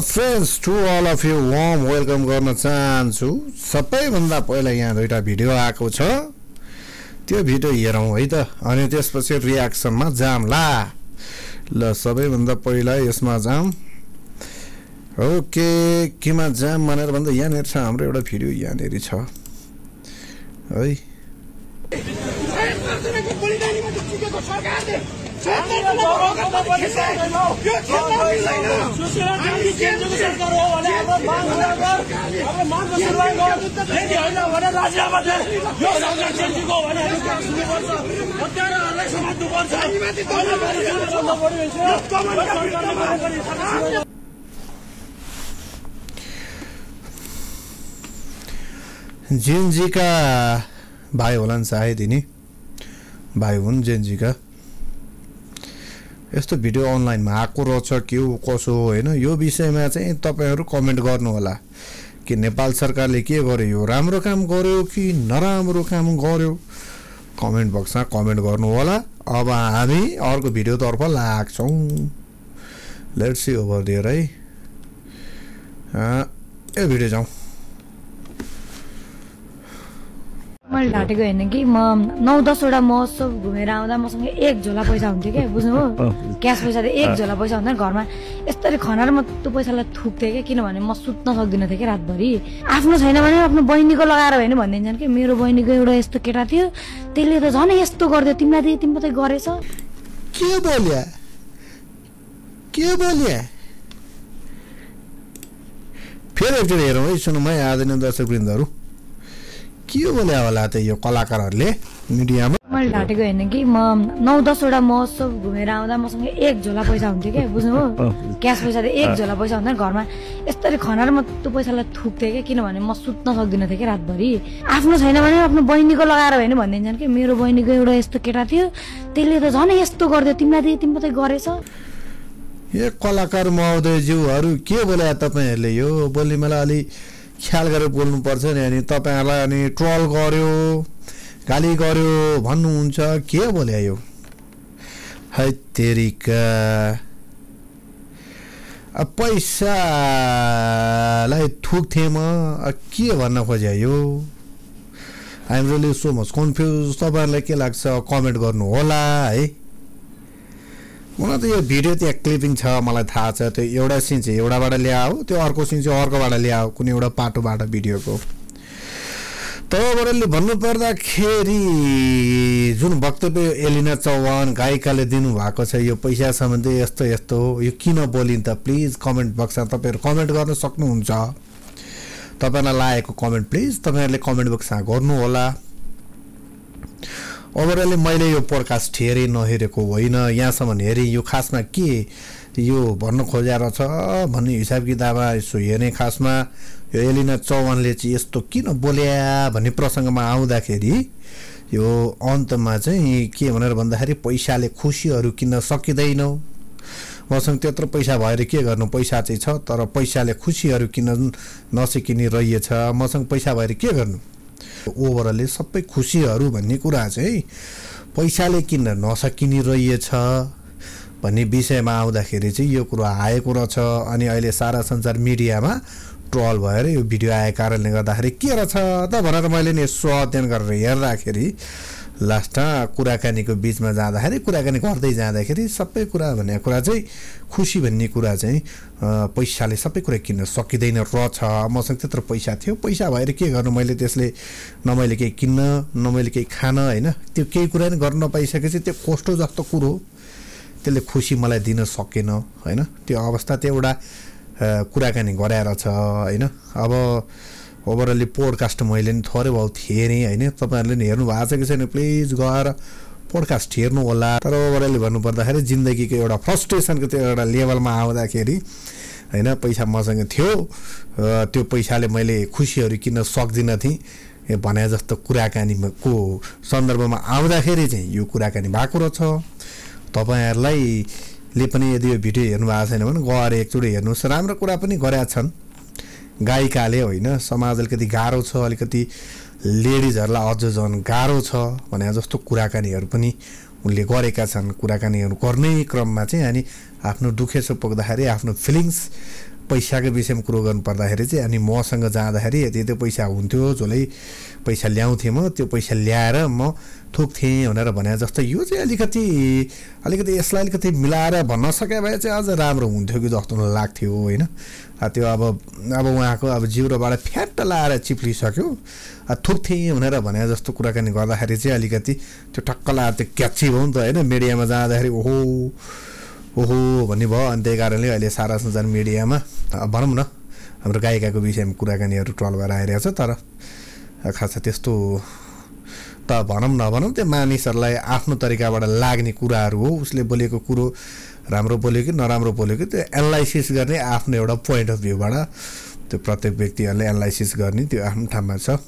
Friends to all of you warm welcome गर्न चाहन्छु। सबैभन्दा पहिला यहाँ दुईटा भिडियो आएको छ, त्यो भिडियो हेरौँ है त, अनि त्यसपछि रियाक्सनमा जाम ला। ल सबैभन्दा पहिला यसमा जाम। ओके, केमा जाम भनेर भन्दा यहाँनिर छ हाम्रो एउटा भिडियो, यहाँनिर छ है। जेनजीका भाइ होला नि सायद, यिनी भाइ हुन् जेनजीका। यस्तो भिडियो अनलाइनमा आएको रहेछ के हो कसो हो होइन, यो विषयमा चाहिँ तपाईहरु कमेन्ट गर्नु होला कि नेपाल सरकारले के गर्यो, यो राम्रो काम गर्यो कि नराम्रो काम गर्यो, कमेन्ट बक्समा कमेन्ट गर्नु होला। अब हामी अर्को भिडियोतर्फ लाग्छौं। लेट्स सी ओभर देयर है। यो भिडियो जाउँ। मैले ढाटेको हैन कि म 9-10 वटा महोत्सव घुमेर आउँदा मसँग एक झोला पैसा हुन्थ्यो के, बुझ्नु हो, क्याश पैसा त एक झोला पैसा हुँदैन घरमा। यसरी खनार म त्यो पैसालाई थुक्थे के, किनभने म सुत्न सक्दिन थिएँ के रातभरि। आफ्नो छैन भने आफ्नो बहिनीको लगाएर होइन भनिदिन्छन् कि मेरो बहिनीको एउटा यस्तो केटा थियो, त्यसले त झन् यस्तो गर्दियो, तिमीलाई दिए तिमी त गरेछ। के बोल्या फेरि एकचोटि हेरौँ है, सुनौँ है आदरणीय दर्शकवृन्दहरू, के बोल्या होला त यो कलाकारहरूले मिडियामा। मैले ढाटेको हैन कि म 9-10 वटा महोत्सव घुमेर आउँदा मसँग एक झोला पैसा हुन्थ्यो के, बुझ्नु हो, क्याश पैसा त एक झोला पैसा हुँदैन घरमा। यसरी खनार म त्यो पैसालाई थुक्थे के, किनभने म सुत्न सक्दिन थिएँ कि रातभरि। आफ्नो छैन भने आफ्नो बहिनीको लगाएर होइन भनिदिन्छन् कि मेरो बहिनीको एउटा यस्तो केटा थियो, त्यसले त झन् यस्तो गर्दियो, तिमीलाई दिए तिमी त गरेछ। ए कलाकार महोदयज्यूहरू के बोल्या तपाईहरुले, यो बोल्ने मलाई अलि ख्याल गरेर बोल्नु पर्छ नि। अनि तपाईहरुलाई अनि ट्रोल गर्यो, गाली गर्यो भन्नुहुन्छ, के बोल्या यो है तेरिका। पैसालाई थुक्थे म, के भन्न खोज्या यो। I am really so much confuse. तपाईहरुलाई के लाग्छ कमेन्ट गर्नु होला है। मलाई त यो भिडियो त्यहाँ क्लिपिङ छ, मलाई थाहा छ। त्यो एउटा सिन चाहिँ एउटाबाट ल्याओ, त्यो अर्को सिन चाहिँ अर्कोबाट ल्याओ, कुनै एउटा पाटोबाट भिडियोको। तपाईँहरूले भन्नुपर्दाखेरि जुन वक्तव्य एलिना चौहान गायिकाले दिनुभएको छ, यो पैसा सम्बन्धी यस्तो यस्तो, यो किन बोलिन् त, प्लिज कमेन्ट बक्समा तपाईँहरू कमेन्ट गर्न सक्नुहुन्छ। तपाईँलाई लागेको कमेन्ट प्लिज तपाईँहरूले कमेन्ट बक्समा गर्नु होला। ओभरअली मैले यो पोडकास्ट हेरेँ नहेरेको होइन, यहाँसम्म हेरेँ। यो खासमा के यो भन्न खोजेर छ भन्ने हिसाब किताबमा यसो हेर्ने, खासमा यो एलिना चौहानले चाहिँ यस्तो किन बोल्या भन्ने प्रसङ्गमा आउँदाखेरि यो अन्तमा चाहिँ के भनेर भन्दाखेरि पैसाले खुसीहरू किन्न सकिँदैन, मसँग त्यत्रो पैसा भएर के गर्नु, पैसा चाहिँ छ तर पैसाले खुसीहरू किन्न नसकिने रहेछ, मसँग पैसा भएर के गर्नु। ओभरअली सबै खुसीहरू भन्ने कुरा चाहिँ पैसाले किन्न नसकिने रहेछ भन्ने विषयमा आउँदाखेरि चाहिँ यो कुरा आएको रहेछ। अनि अहिले सारा संसार मिडियामा ट्रोल भएर यो भिडियो आएको कारणले गर्दाखेरि के रहेछ त भनेर मैले नि यसो अध्ययन गरेर हेर्दाखेरि लास्टमा कुराकानीको बिचमा जाँदाखेरि, कुराकानी गर्दै जाँदाखेरि सबै कुरा भन्ने कुरा चाहिँ खुसी भन्ने कुरा चाहिँ पैसाले सबै कुरा किन्न सकिँदैन रहेछ। मसँग त्यत्रो पैसा थियो, पैसा भएर के गर्नु, मैले त्यसले न मैले केही किन्न न मैले केही खान होइन, त्यो केही कुरा नि गर्न नपाइसकेपछि त्यो कस्तो जस्तो कुरो, त्यसले खुसी मलाई दिन सकेन होइन। त्यो अवस्था त्यो एउटा कुराकानी गराएर छ होइन। अब ओभरअली पोडकास्ट मैले नि थोरै बहुत हेरेँ होइन, तपाईँहरूले नि हेर्नु भएको छ कि छैन प्लिज गएर पोडकास्ट हेर्नु होला। तर ओभरअली भन्नुपर्दाखेरि जिन्दगीको एउटा फ्रस्ट्रेसनको त्यो एउटा लेभलमा आउँदाखेरि होइन, पैसा मसँग थियो, त्यो पैसाले मैले खुसीहरू किन्न सक्दिनँ थिएँ भने जस्तो कुराकानीको सन्दर्भमा आउँदाखेरि चाहिँ यो कुराकानी भएको रहेछ। तपाईँहरूलाई पनि यदि यो भिडियो हेर्नु भएको छैन भने गएर एकचोटि हेर्नुहोस्। राम्रो कुरा पनि गरेका छन् गायिकाले होइन, समाज अलिकति गाह्रो छ, अलिकति लेडिजहरूलाई अझ झन् गाह्रो छ भने जस्तो कुराकानीहरू पनि उनले गरेका छन्। कुराकानीहरू गर्ने क्रममा चाहिँ अनि आफ्नो दुखेसो पोख्दाखेरि आफ्नो फिलिङ्स पैसाको विषयमा कुरो गर्नु पर्दाखेरि चाहिँ अनि मसँग जाँदाखेरि यति यति पैसा हुन्थ्यो जसले पैसा ल्याउँथेँ म त्यो पैसा ल्याएर म थुक्थेँ भनेर भने जस्तो यो चाहिँ अलिकति यसलाई अलिकति मिलाएर भन्न सके भए चाहिँ अझ राम्रो हुन्थ्यो कि जस्तो लाग्थ्यो होइन त्यो अब उहाँको अब जिउरोबाट फ्याट लाएर चिप्लिसक्यो थुक्थेँ भनेर भने जस्तो कुराकानी गर्दाखेरि चाहिँ अलिकति त्यो टक्क लाएर त्यो क्याची भयो नि त होइन मिडियामा जाँदाखेरि ओहो भन्ने भयो अनि त्यही कारणले अहिले सारा संसार मिडियामा भनौँ न हाम्रो गायिकाको विषयमा कुराकानीहरू ट्रल भएर आइरहेको छ तर खास त्यस्तो त भनौँ नभनौँ त्यो मानिसहरूलाई आफ्नो तरिकाबाट लाग्ने कुराहरू हो उसले बोलेको कुरो राम्रो बोल्यो कि नराम्रो बोल्यो कि त्यो एनालाइसिस गर्ने आफ्नो एउटा पोइन्ट अफ भ्यूबाट त्यो प्रत्येक व्यक्तिहरूले एनालाइसिस गर्ने त्यो आफ्नो ठाउँमा छ